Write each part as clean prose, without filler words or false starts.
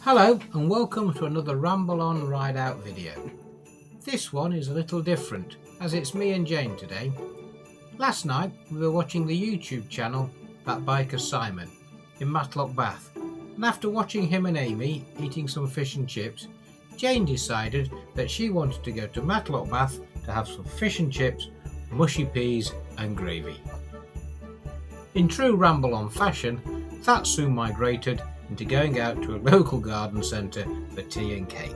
Hello and welcome to another Ramble On Ride Out video. This one is a little different as it's me and Jane today. Last night we were watching the YouTube channel That Biker Simon in Matlock Bath, and after watching him and Amy eating some fish and chips, Jane decided that she wanted to go to Matlock Bath to have some fish and chips, mushy peas and gravy. In true Ramble On fashion, that soon migrated into going out to a local garden centre for tea and cake.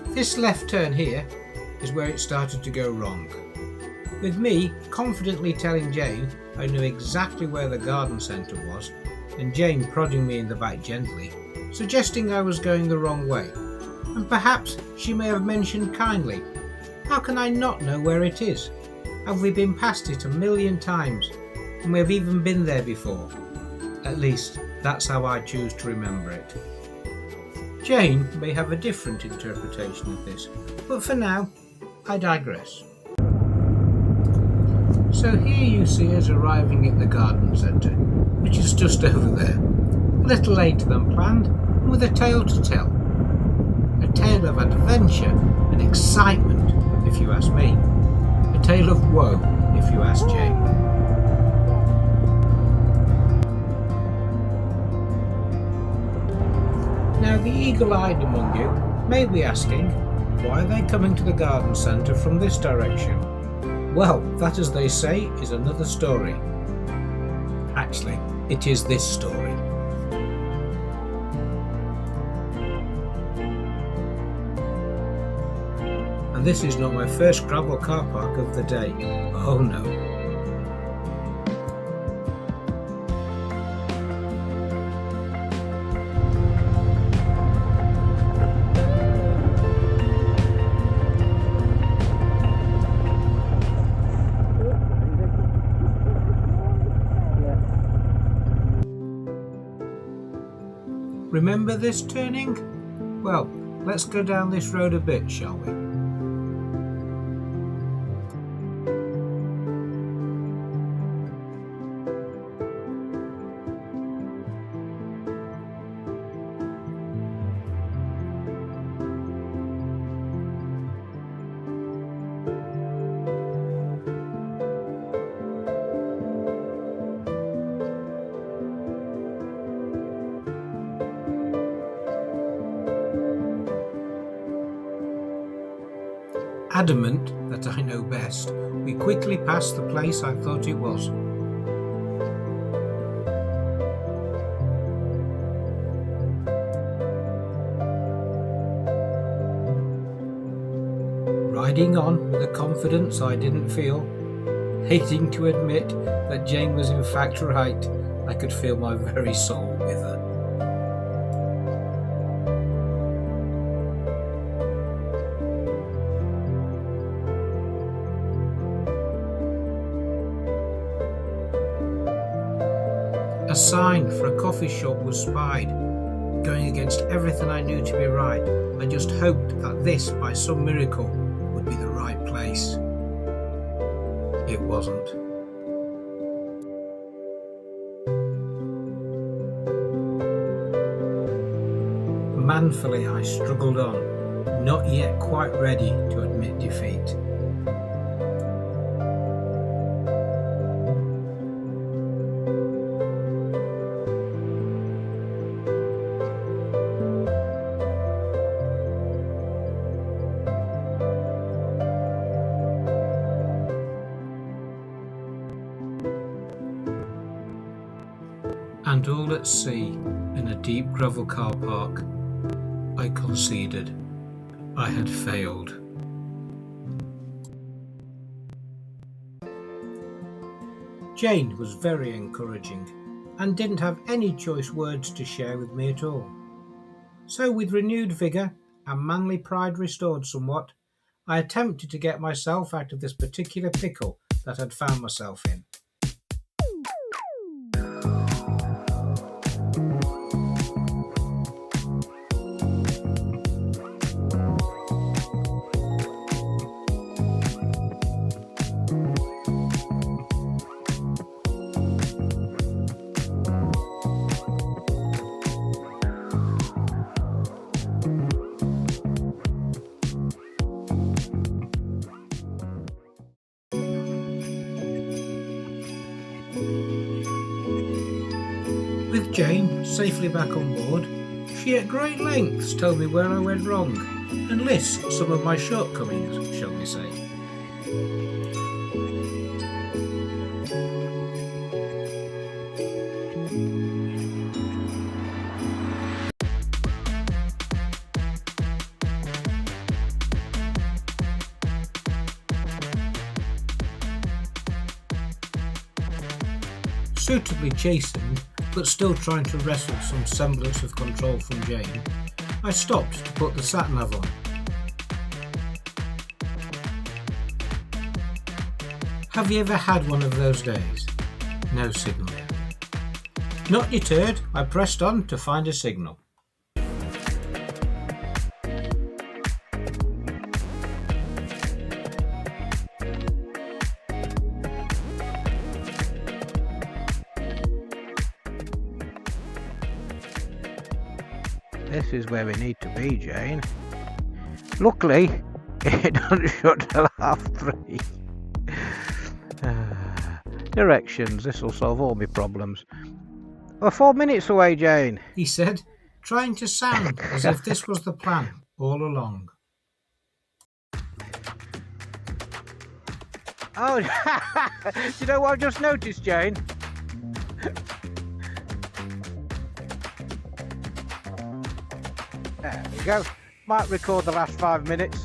This left turn here is where it started to go wrong, with me confidently telling Jane I knew exactly where the garden centre was, and Jane prodding me in the back gently, suggesting I was going the wrong way, and perhaps she may have mentioned kindly, "How can I not know where it is? Have we been past it a million times, and we have even been there before?" At least, that's how I choose to remember it. Jane may have a different interpretation of this, but for now, I digress. So here you see us arriving at the garden centre, which is just over there, a little later than planned, and with a tale to tell. A tale of adventure and excitement, if you ask me. A tale of woe, if you ask Jane. Now the eagle-eyed among you may be asking, why are they coming to the garden centre from this direction? Well, that, as they say, is another story. Actually, it is this story. And this is not my first gravel car park of the day. Oh no. Remember this turning? Well, let's go down this road a bit, shall we? Adamant that I know best, we quickly passed the place I thought it was. Riding on with a confidence I didn't feel, hating to admit that Jane was in fact right, I could feel my very soul with her. A sign for a coffee shop was spied, going against everything I knew to be right. I just hoped that this, by some miracle, would be the right place. It wasn't. Manfully I struggled on, not yet quite ready to admit defeat. And all at sea, in a deep gravel car park, I conceded. I had failed. Jane was very encouraging and didn't have any choice words to share with me at all. So with renewed vigour and manly pride restored somewhat, I attempted to get myself out of this particular pickle that I'd found myself in. Jane safely back on board, she at great lengths told me where I went wrong and lists some of my shortcomings, shall we say. Suitably chastened, but still trying to wrestle some semblance of control from Jane, I stopped to put the sat-nav on. Have you ever had one of those days? No signal. Not deterred, I pressed on to find a signal. This is where we need to be, Jane. Luckily, it doesn't shut till 3:30. Directions, this'll solve all my problems. We're 4 minutes away, Jane, he said, trying to sound as if this was the plan all along. Oh, you know what I've just noticed, Jane? There we go. Might record the last 5 minutes.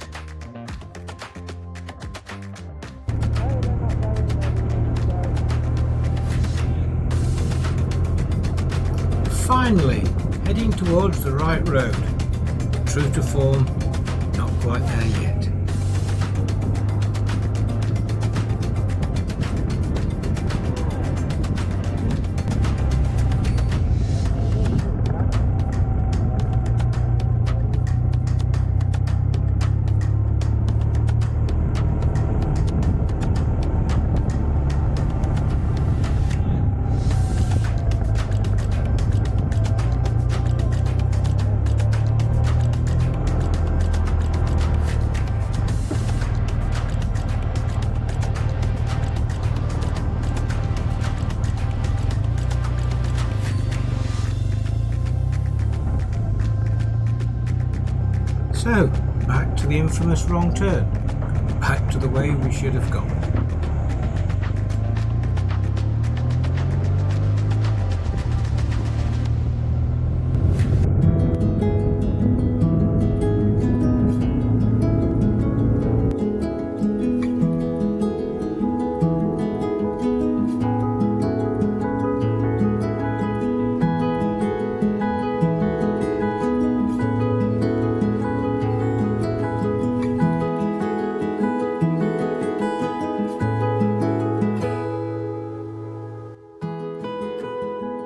Finally, heading towards the right road. True to form, not quite there yet. So, back to the infamous wrong turn. Back to the way we should have gone.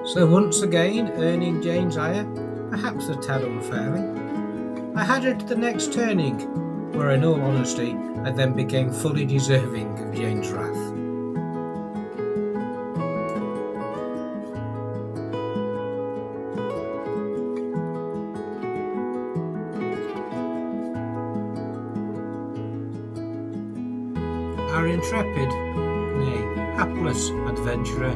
So once again earning Jane's ire, perhaps a tad unfairly, I had her to the next turning, where in all honesty I then became fully deserving of Jane's wrath. Our intrepid, nay, hapless adventurer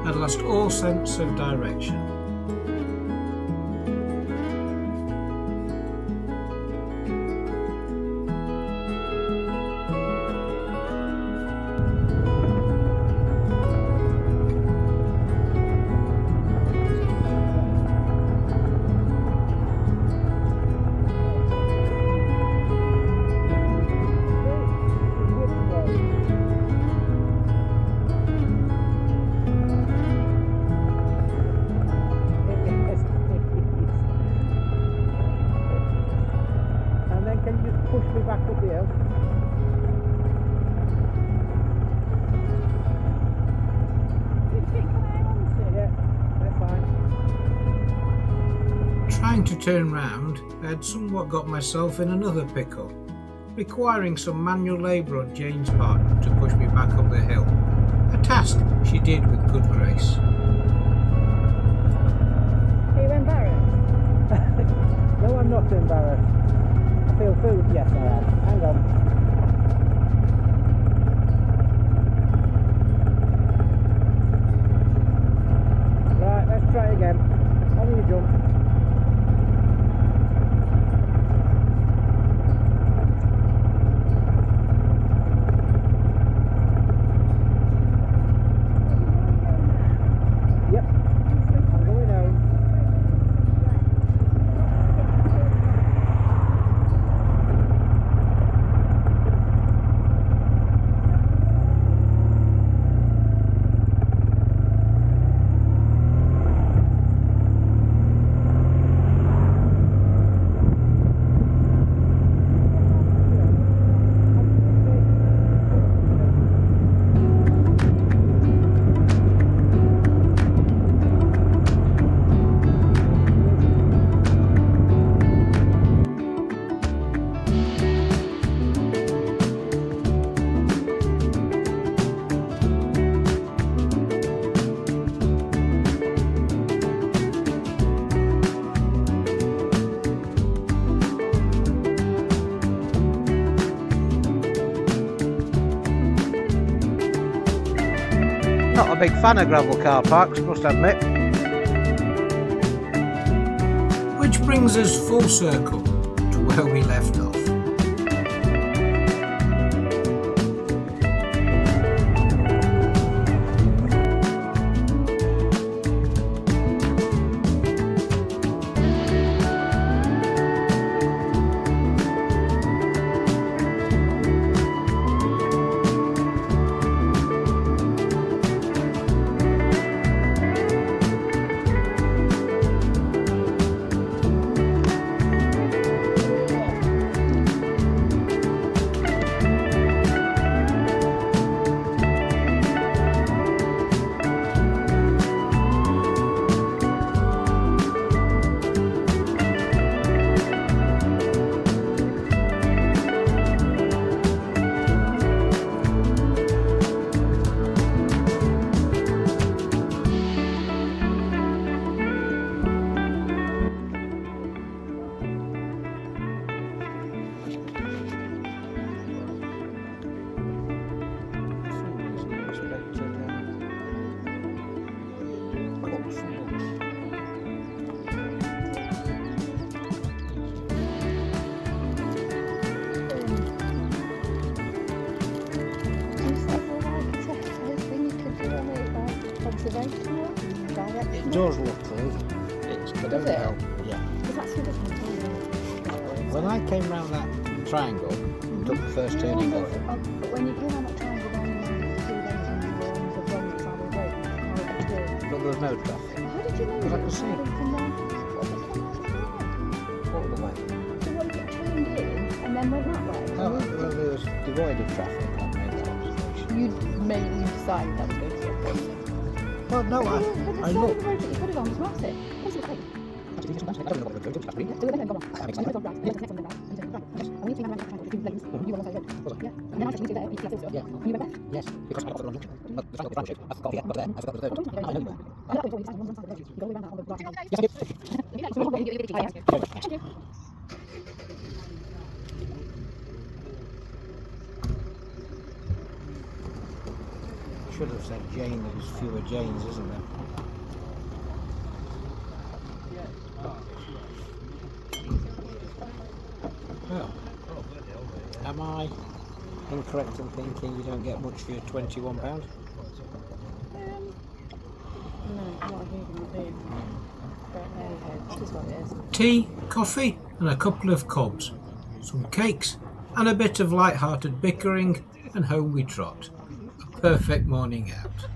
had lost all sense of direction. Push me back up the hill. Yeah, that's fine. Trying to turn round, I had somewhat got myself in another pickle, requiring some manual labour on Jane's part to push me back up the hill, a task she did with good grace. Are you embarrassed? No, I'm not embarrassed. I feel food, yes I am. Hang on. Right, let's try again. Not a big fan of gravel car parks, must admit. Which brings us full circle to where we left off. It does look through. It's Does going it? to help. Yeah. Because that's what it's When I came round that triangle, took the first turning off. But when you came on that triangle down in the 2 lanes and you were on the wrong side of the road, you can't get to. But there was no traffic. How did you know Because I that? could see. How did it come down? What did it come down? All the way. So what if it turned in and then went that way? Oh, well, there was devoid of traffic on main observation. You decided that was going to be a problem. Well, no, But I the looked. road that you could have gone was massive. What's it like? I don't know what we're going to do. So then go wrong. And you put it on right, and then the next one went right, and then right. And when you came around that triangle, 2 lanes, you were on the side of the road. Yeah. And then I just went through there, you see that filter, Yeah. and you went left. Yes, because I got the wrong junction. But the triangle was I forgot here, got there, I forgot the third. Oh, I know you were. I know you decided on one side of the road. You go around that on the right. Yes, I did. So what you do? Thank you. Should have said Jane, there's fewer Janes, isn't there? Well, am I incorrect in thinking you don't get much for your £21? No, not a huge idea. But there you go. This is what it is. Tea, coffee and a couple of cobs, some cakes and a bit of light-hearted bickering, and home we trot. A perfect morning out.